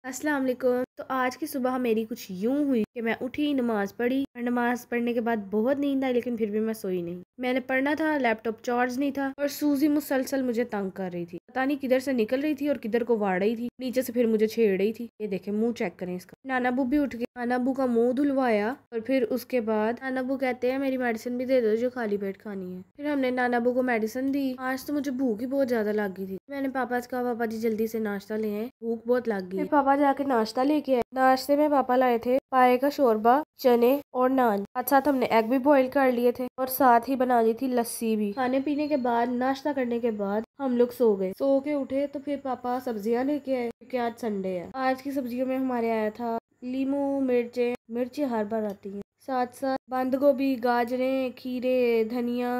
अस्सलाम वालेकुम। तो आज की सुबह मेरी कुछ यूं हुई कि मैं उठी, नमाज पढ़ी और नमाज पढ़ने के बाद बहुत नींद आई, लेकिन फिर भी मैं सोई नहीं। मैंने पढ़ना था, लैपटॉप चार्ज नहीं था और सूजी मुसलसल मुझे तंग कर रही थी। पता नहीं किधर से निकल रही थी और किधर को वाड़ रही थी, नीचे से फिर मुझे छेड़ रही थी। ये देखे मुंह चेक करें इसका। नाना अबू भी उठ गए, नाना अबू का मुंह धुलवाया और फिर उसके बाद नाना अबू कहते हैं मेरी मेडिसिन भी दे दो जो खाली पेट खानी है। फिर हमने नाना अबू को मेडिसिन दी। आज तो मुझे भूख ही बहुत ज्यादा लग गई थी। मैंने पापा से कहा पापा जी जल्दी से नाश्ता ले आए, भूख बहुत लग गई। फिर पापा जाके नाश्ता लेके आए। नाश्ते में पापा लाए थे पाए का शोरबा, चने और नान। साथ साथ हमने एग भी बॉईल कर लिए थे और साथ ही बना ली थी लस्सी भी। खाने पीने के बाद, नाश्ता करने के बाद हम लोग सो गए। सो के उठे तो फिर पापा सब्जियां लेके आए क्योंकि आज संडे है। आज की सब्जियों में हमारे आया था लीमू, मिर्ची हर बार आती है, साथ साथ बंद गोभी, गाजरें, खीरे, धनिया,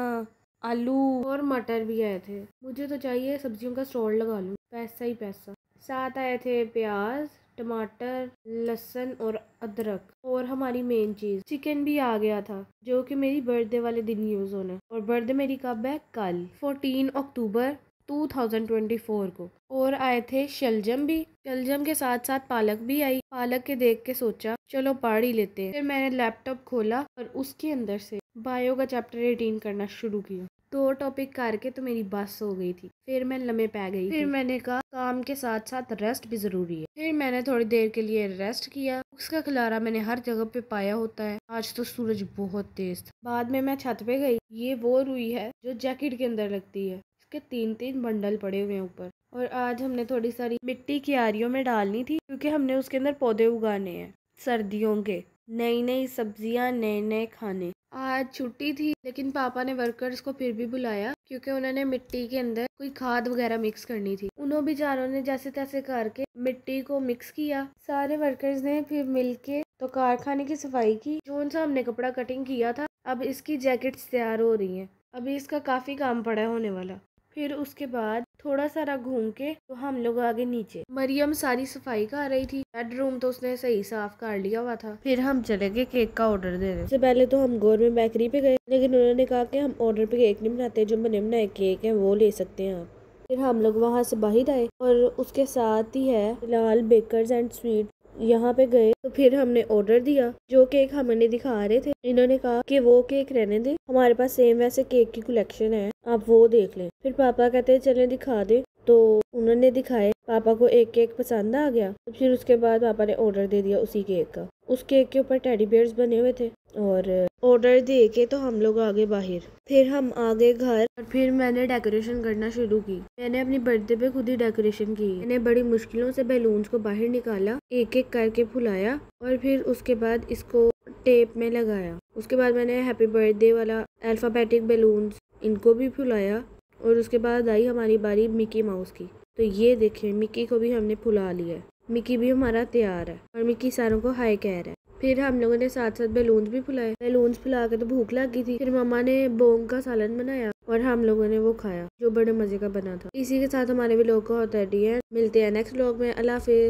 आलू और मटर भी आए थे। मुझे तो चाहिए सब्जियों का स्टॉल लगा लूं, पैसा ही पैसा। साथ आए थे प्याज, टमाटर, लहसुन और अदरक और हमारी मेन चीज चिकन भी आ गया था, जो कि मेरी बर्थडे वाले दिन यूज होना है। और बर्थडे मेरी कब है? कल 14 अक्टूबर 2024 को। और आए थे शलजम भी, शलजम के साथ साथ पालक भी आई। पालक के देख के सोचा चलो पढ़ ही लेते हैं। फिर मैंने लैपटॉप खोला और उसके अंदर से बायो का चैप्टर 18 करना शुरू किया। 2 टॉपिक करके तो मेरी बस हो गई थी। फिर मैं लम्हे पै गई। फिर मैंने कहा काम के साथ साथ रेस्ट भी जरूरी है। फिर मैंने थोड़ी देर के लिए रेस्ट किया। उसका खिलारा मैंने हर जगह पे पाया होता है। आज तो सूरज बहुत तेज था। बाद में मैं छत पे गई। ये वो रुई है जो जैकेट के अंदर लगती है। इसके 3-3 बंडल पड़े हुए हैं ऊपर। और आज हमने थोड़ी सारी मिट्टी क्यारियों में डालनी थी क्योंकि हमने उसके अंदर पौधे उगाने हैं सर्दियों के। नई नई सब्जियां, नए नए खाने। आज छुट्टी थी लेकिन पापा ने वर्कर्स को फिर भी बुलाया क्योंकि उन्होंने मिट्टी के अंदर कोई खाद वगैरह मिक्स करनी थी। उन्होंने बेचारों ने जैसे तैसे करके मिट्टी को मिक्स किया। सारे वर्कर्स ने फिर मिलके तो कारखाने की सफाई की। जो सा हमने कपड़ा कटिंग किया था, अब इसकी जैकेट्स तैयार हो रही हैं। अभी इसका काफी काम पड़ा है होने वाला। फिर उसके बाद थोड़ा सारा घूम के तो हम लोग आगे नीचे। मरियम सारी सफाई कर रही थी। बेडरूम तो उसने सही साफ कर लिया हुआ था। फिर हम चले गए केक का ऑर्डर देने। से पहले तो हम गवर्नमेंट बेकरी पे गए, लेकिन उन्होंने कहा कि हम ऑर्डर पे केक नहीं बनाते, जो बने बनाए केक है वो ले सकते हैं आप। फिर हम लोग वहाँ से बाहर आए और उसके साथ ही है फिलहाल बेकर्स एंड स्वीट, यहाँ पे गए तो फिर हमने ऑर्डर दिया। जो केक हमने दिखा रहे थे, इन्होंने कहा कि वो केक रहने दे, हमारे पास सेम वैसे केक की कलेक्शन है, आप वो देख लें। फिर पापा कहते चले दिखा दे, तो उन्होंने दिखाए। पापा को एक केक पसंद आ गया तो फिर उसके बाद पापा ने ऑर्डर दे दिया उसी केक का। उस केक के ऊपर टेडी बियर्स बने हुए थे और ऑर्डर दे के तो हम लोग आगे बाहर। फिर हम आगे घर और फिर मैंने डेकोरेशन करना शुरू की। मैंने अपनी बर्थडे पे खुद ही डेकोरेशन की। मैंने बड़ी मुश्किलों से बैलून्स को बाहर निकाला, एक एक करके फुलाया और फिर उसके बाद इसको टेप में लगाया। उसके बाद मैंने हैप्पी बर्थडे वाला अल्फाबेटिक बैलून्स, इनको भी फुलाया। और उसके बाद आई हमारी बारी मिकी माउस की। तो ये देखें, मिकी को भी हमने फुला लिया है। मिकी भी हमारा तैयार है और मिकी सारों को हाय कह रहा है। फिर हम लोगों ने साथ साथ बैलून्स भी फुलाए। बैलून्स फुला के तो भूख लग गई थी। फिर मम्मा ने बोंग का सालन बनाया और हम लोगों ने वो खाया, जो बड़े मजे का बना था। इसी के साथ हमारे व्लॉग का होता है डी एंड। मिलते हैं नेक्स्ट व्लॉग में। अल्लाह हाफिज।